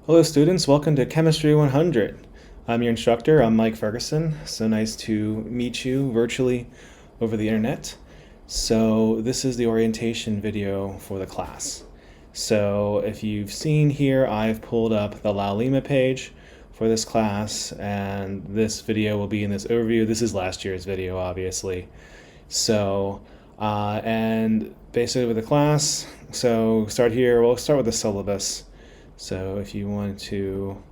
Hello students, welcome to Chemistry 100. I'm your instructor, I'm Mike Ferguson. So nice to meet you virtually over the internet. So this is the orientation video for the class. So if you've seen here, I've pulled up the La Lima page for this class, and this video will be in this overview. This is last year's video, obviously. So, and basically with the class, so start here, we'll start with the syllabus. So if you want to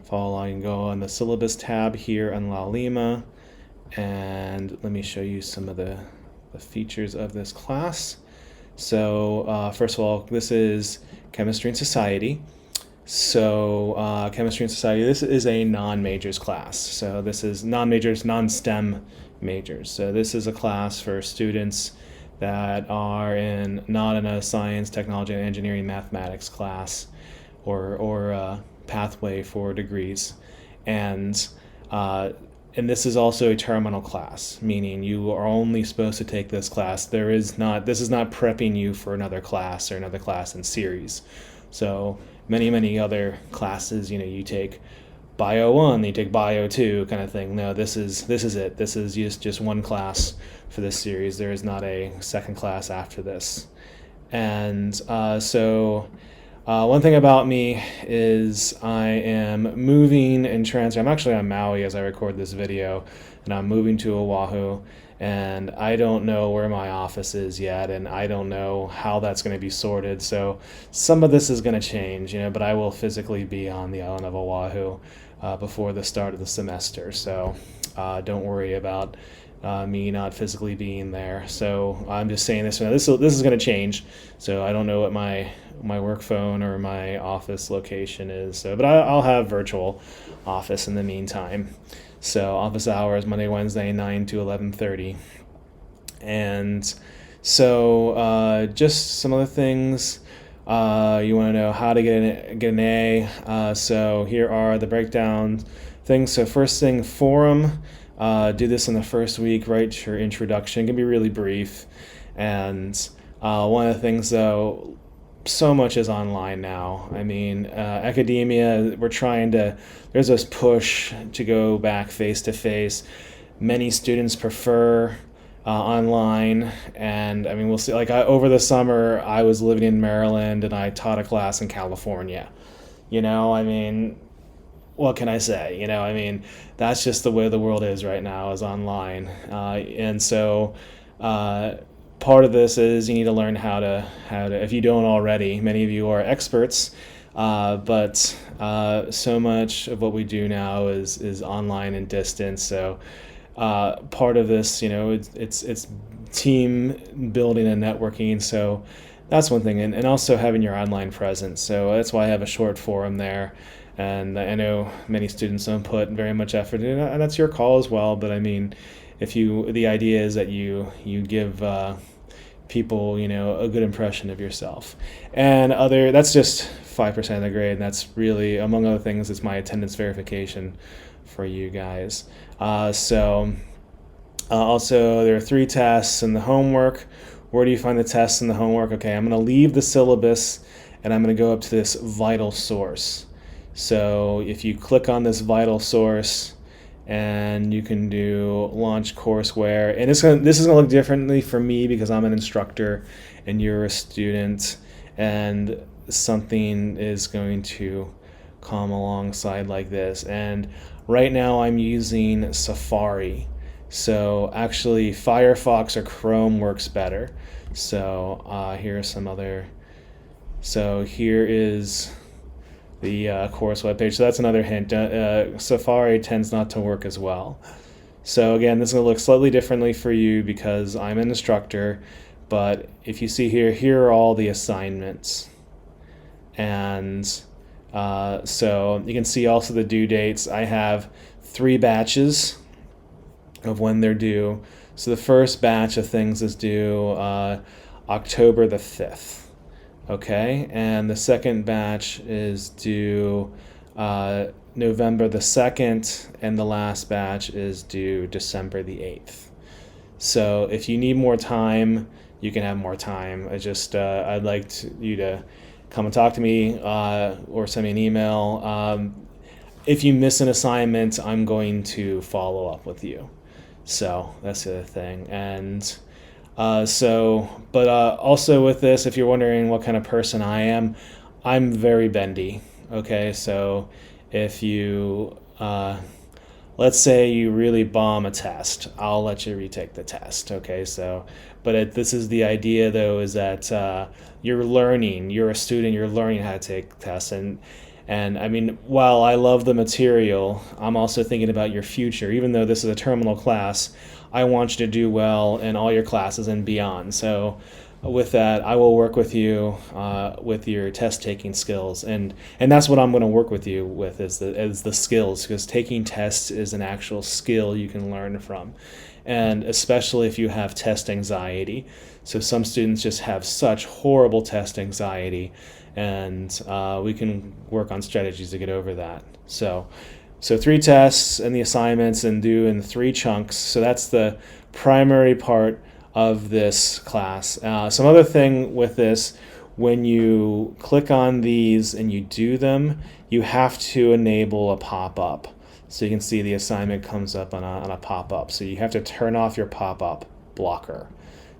follow along, you can go on the syllabus tab here on La Lima, and let me show you some of the features of this class. So first of all, this is Chemistry and Society. So Chemistry and Society, this is a non-majors class. So this is non-majors, non-STEM majors. So this is a class for students that are not in a science, technology, and engineering mathematics class or pathway for degrees. And this is also a terminal class, meaning you are only supposed to take this class. This is not prepping you for another class or another class in series. So many other classes, you take Bio 1, you take Bio 2 kind of thing. No, this is it. This is just one class for this series. There is not a second class after this. And one thing about me is I am moving and transferring. I'm actually on Maui as I record this video, and I'm moving to Oahu, and I don't know where my office is yet, and I don't know how that's going to be sorted. So some of this is going to change, but I will physically be on the island of Oahu before the start of the semester. So don't worry about me not physically being there. So I'm just saying this is going to change. So I don't know what my work phone or my office location is. So, but I'll have virtual office in the meantime. So office hours Monday, Wednesday, 9 to 11:30. And so just some other things. You want to know how to get an A. So here are the breakdown things. So first thing, forum. Do this in the first week, write your introduction. It can be really brief. And one of the things, though, so much is online now. I mean, academia, there's this push to go back face-to-face. Many students prefer online, and I mean, we'll see. Like over the summer, I was living in Maryland, and I taught a class in California. I mean, what can I say? I mean, that's just the way the world is right now, is online. And so part of this is you need to learn how to, if you don't already, many of you are experts, but so much of what we do now is online and distance. So part of this, it's team building and networking. So that's one thing. And also having your online presence. So that's why I have a short forum there. And I know many students don't put very much effort in it, and that's your call as well. But I mean, the idea is that you give people, a good impression of yourself. And that's just 5% of the grade. And that's really, among other things, it's my attendance verification for you guys. Also, there are 3 tests and the homework. Where do you find the tests and the homework? Okay, I'm going to leave the syllabus, and I'm going to go up to this vital source. So if you click on this vital source, and you can do launch courseware, and this is going to look differently for me because I'm an instructor and you're a student, and something is going to come alongside like this. And right now I'm using Safari. So actually Firefox or Chrome works better. So here are some other. So here is the course webpage. So that's another hint. Safari tends not to work as well. So again, this is going to look slightly differently for you because I'm an instructor, but if you see here are all the assignments. And so you can see also the due dates. I have 3 batches of when they're due. So the first batch of things is due October the 5th. Okay, and the second batch is due November the 2nd, and the last batch is due December the 8th. So if you need more time, you can have more time. I'd like you to come and talk to me or send me an email. If you miss an assignment, I'm going to follow up with you. So that's the other thing. And also with this, if you're wondering what kind of person I am, I'm very bendy. Okay, so if you, let's say you really bomb a test, I'll let you retake the test. Okay, so, but this is the idea though, is that you're learning, you're a student, you're learning how to take tests. And I mean, while I love the material, I'm also thinking about your future. Even though this is a terminal class, I want you to do well in all your classes and beyond. So with that, I will work with you with your test taking skills, and that's what I'm going to work with you with is the skills, because taking tests is an actual skill you can learn from, and especially if you have test anxiety. So some students just have such horrible test anxiety, and we can work on strategies to get over that. So 3 tests and the assignments, and do in 3 chunks. So that's the primary part of this class. Some other thing with this, when you click on these and you do them, you have to enable a pop-up. So you can see the assignment comes up on a pop-up. So you have to turn off your pop-up blocker.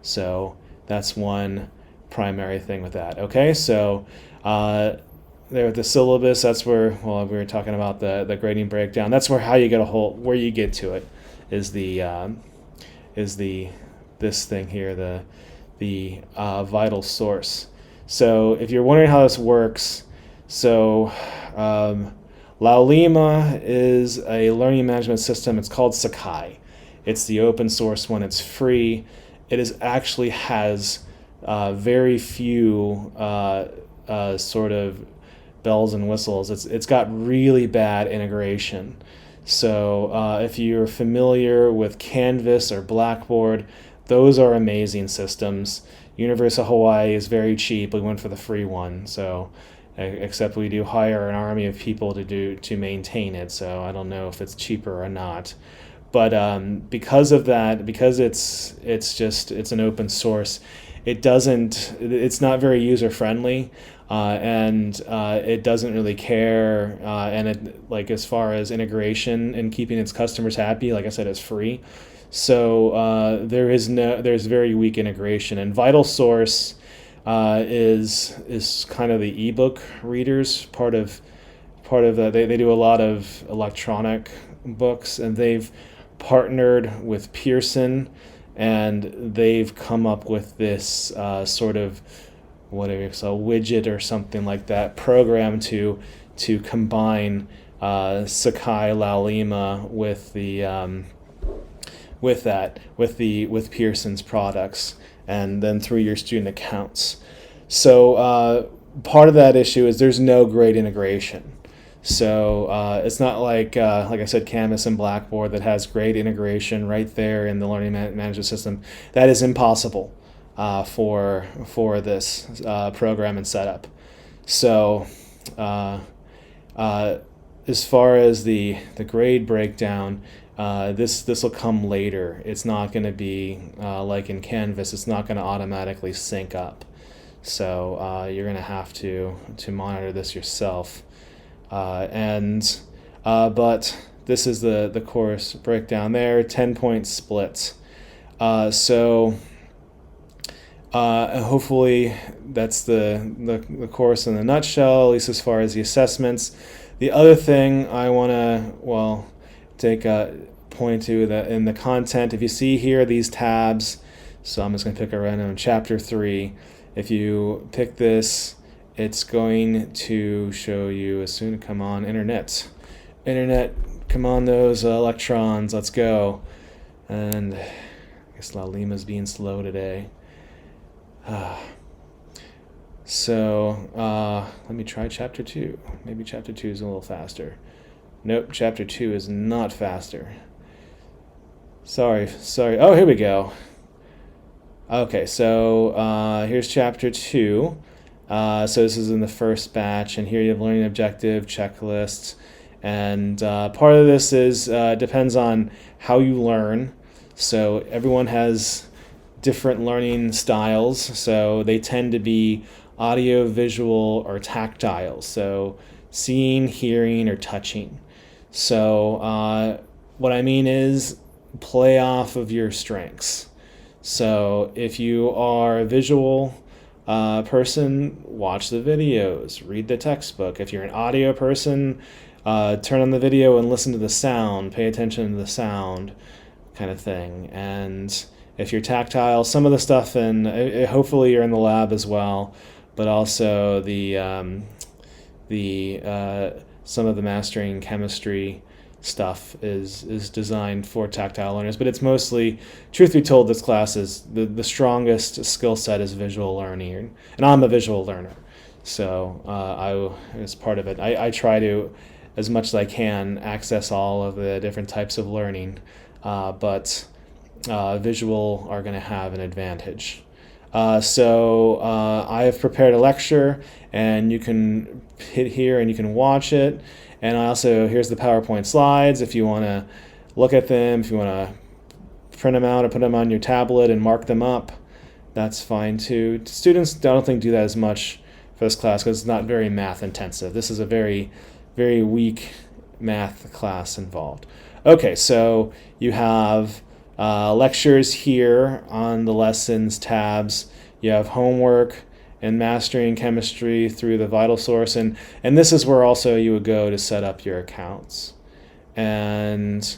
So that's one primary thing with that. Okay, so there with the syllabus, that's where, well, we were talking about the grading breakdown. That's where you get to it is this thing here, the vital source. So if you're wondering how this works, so Laulima is a learning management system. It's called Sakai. It's the open source one. It's free. It actually has very few sort of bells and whistles. It's got really bad integration. So if you're familiar with Canvas or Blackboard, those are amazing systems. University of Hawaii is very cheap. We went for the free one. So except we do hire an army of people to maintain it. So I don't know if it's cheaper or not. But because of that, because it's an open source, it's not very user friendly, and it doesn't really care. And it, like, as far as integration and keeping its customers happy, like I said, it's free. So there's very weak integration. And Vital Source is kind of the ebook readers part of that. They do a lot of electronic books, and they've partnered with Pearson, and they've come up with this sort of whatever, so widget or something like that program to combine Sakai Laulima with Pearson's products, and then through your student accounts. So part of that issue is there's no great integration. So it's not like I said, Canvas and Blackboard that has great integration right there in the learning management system. That is impossible for this program and setup. So as far as the grade breakdown, this will come later. It's not going to be like in Canvas. It's not going to automatically sync up. So you're going to have to monitor this yourself. But this is the course breakdown there, 10-point splits. So hopefully that's the course in a nutshell, at least as far as the assessments. The other thing I want to, take a point to that in the content, if you see here these tabs, so I'm just going to pick a random chapter 3. If you pick this, it's going to show you as soon. Come on, internet, come on, those electrons, let's go. And I guess Laulima's being slow today. So let me try chapter 2. Maybe chapter 2 is a little faster. Nope, chapter 2 is not faster. Sorry. Oh, here we go. Okay, so here's chapter 2. So this is in the first batch, and here you have learning objective, checklists, and part of this is depends on how you learn. So everyone has different learning styles, so they tend to be audio, visual, or tactile. So seeing, hearing, or touching. So what I mean is play off of your strengths. So if you are a visual person, watch the videos, read the textbook. If you're an audio person, turn on the video and listen to the sound, pay attention to the sound, kind of thing. And if you're tactile, some of the stuff, and hopefully you're in the lab as well, but also some of the mastering chemistry stuff is designed for tactile learners, but it's mostly, truth be told, this class is the strongest skill set is visual learning, and I'm a visual learner, so as part of it, I try to, as much as I can, access all of the different types of learning, but visual are going to have an advantage. So I have prepared a lecture, and you can hit here and you can watch it. And I also, here's the PowerPoint slides if you want to look at them, if you want to print them out or put them on your tablet and mark them up, that's fine too. Students, I don't think, do that as much for this class because it's not very math intensive. This is a very, very weak math class involved. Okay, so you have lectures here on the lessons tabs. You have homework and mastering chemistry through the vital source, and this is where also you would go to set up your accounts. And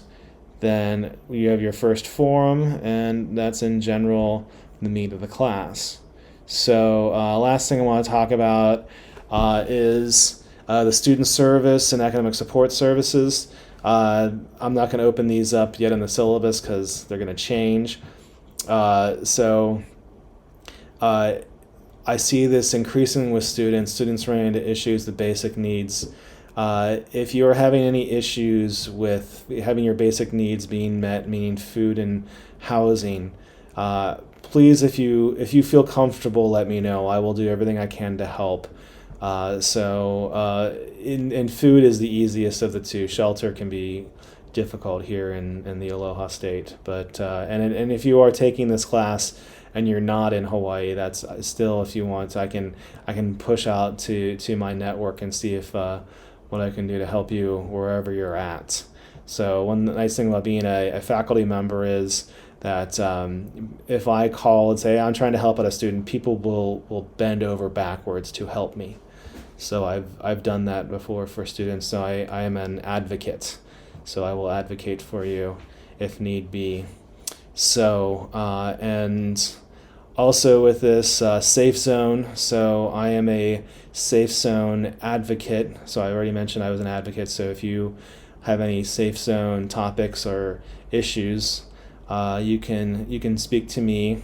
then you have your first forum, and that's in general the meat of the class. So last thing I want to talk about is the student service and academic support services. I'm not going to open these up yet in the syllabus because they're going to change. I see this increasing with students running into issues with basic needs. If you're having any issues with having your basic needs being met, meaning food and housing, please, if you feel comfortable, let me know. I will do everything I can to help. And food is the easiest of the two. Shelter can be difficult here in the Aloha State, but and if you are taking this class and you're not in Hawaii, that's still, if you want, I can push out to my network and see if what I can do to help you wherever you're at. So one nice thing about being a faculty member is that if I call and say I'm trying to help out a student, people will bend over backwards to help me. So I've done that before for students. So I am an advocate. So I will advocate for you if need be. So and also with this safe zone, so I am a safe zone advocate. So I already mentioned I was an advocate. So if you have any safe zone topics or issues, you can speak to me.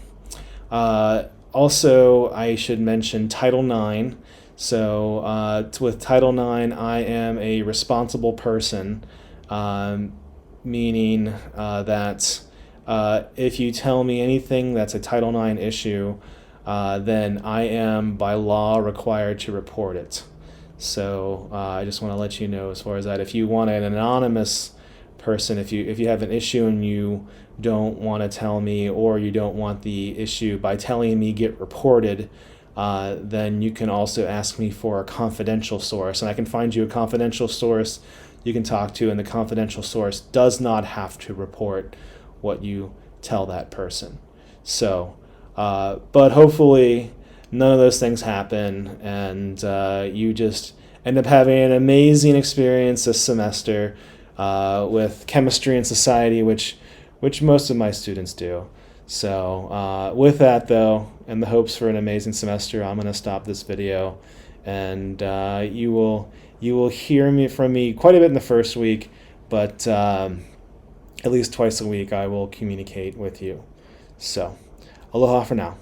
Also, I should mention Title IX. So with Title IX, I am a responsible person, meaning that if you tell me anything that's a Title IX issue, then I am by law required to report it. So I just want to let you know as far as that. If you want an anonymous person, if you have an issue and you don't want to tell me, or you don't want the issue by telling me get reported, then you can also ask me for a confidential source, and I can find you a confidential source you can talk to, and the confidential source does not have to report what you tell that person. So, but hopefully none of those things happen, and you just end up having an amazing experience this semester with chemistry and society, which most of my students do. So with that, though, and the hopes for an amazing semester, I'm going to stop this video, and you will hear from me quite a bit in the first week, but at least twice a week I will communicate with you. So aloha for now.